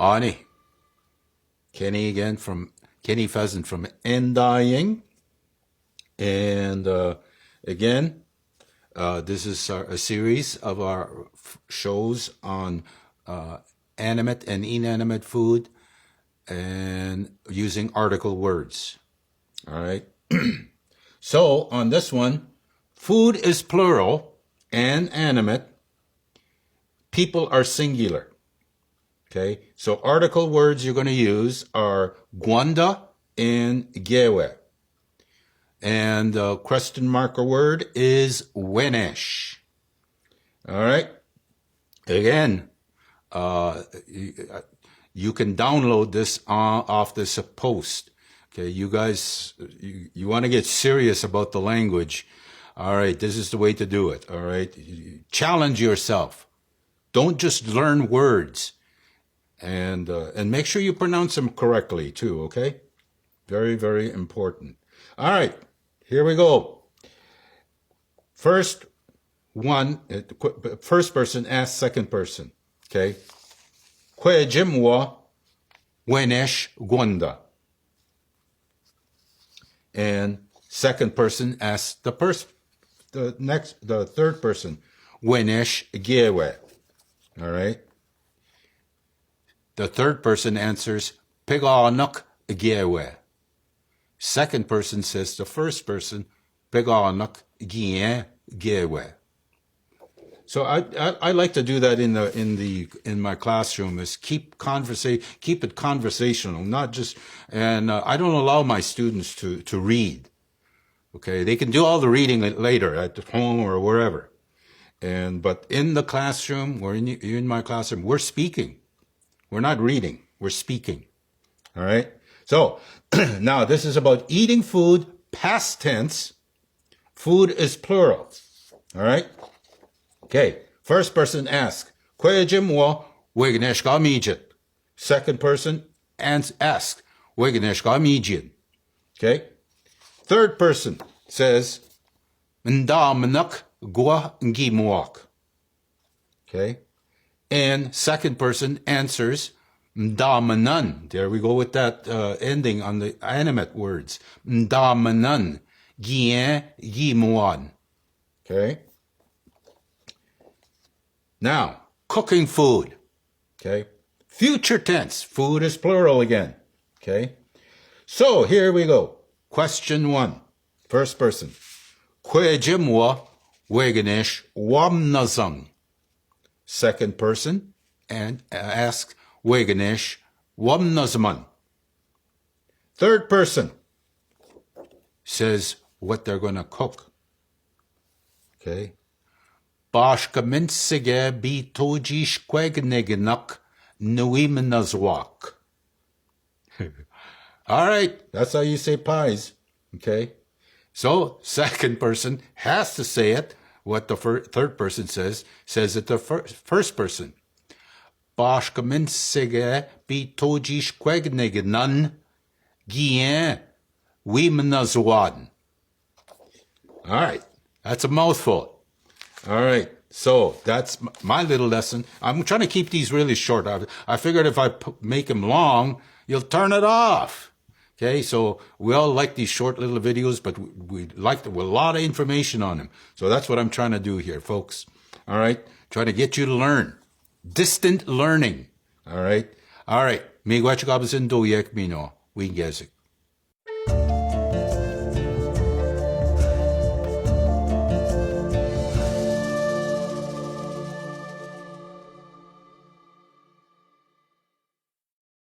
Ani. Kenny again from Kenny Pheasant from Endying. And again, this is a series of our shows on animate and inanimate food and using article words. All right. So on this one, food is plural and animate. People are singular. Okay. So article words you're going to use are gwanda and gewe. And the question marker word is wenesh. All right. Again, you can download this off this post. Okay, you guys, you want to get serious about the language. All right, this is the way to do it. All right, challenge yourself. Don't just learn words, and make sure you pronounce them correctly too. Okay, very, very important. All right, here we go. First person asks second person. Okay, kwe jimwa wenesh gwanda. And second person asks the third person, wenesh gewe. All right. The third person answers, piganuk gewe. Second person says the first person, piganuk gewe. So I like to do that in my classroom is keep it conversational, not just, and I don't allow my students to read. Okay, they can do all the reading later at home or wherever, but in the classroom, you're in my classroom, we're speaking, we're not reading, we're speaking. All right. So now this is about eating food, past tense. Food is plural. All right. Okay, first person asks, Kwejimwa Wigneshka Mijit. Second person asks, Wigneshka Mijin. Okay, third person says, Ndamenuk Gwa Ngimwak. Okay, and second person answers, Ndamenun. There we go with that ending on the animate words. Ndamenun Gien Gimwan. Okay. Now, cooking food, okay? Future tense, food is plural again, okay? So, here we go. Question 1, first person. Kwe jimwa weganish wamnazang. Second person, and asks weganish wamnazman. Third person says what they're going to cook, okay? Bashka minsige bi tojish kwegnegenak nuimenazwak. All right, that's how you say pies. Okay, so second person has to say it. What the third person says it the first person. Bashka minsige bi tojish kwegnegenan gien wimenazwan. All right, that's a mouthful. All right, so that's my little lesson. I'm trying to keep these really short. I figured if I make them long, you'll turn it off. Okay, so we all like these short little videos, but we like them with a lot of information on them. So that's what I'm trying to do here, folks. All right, trying to get you to learn. Distant learning. All right. Miigwachikabasindo yek mino. Wingezik.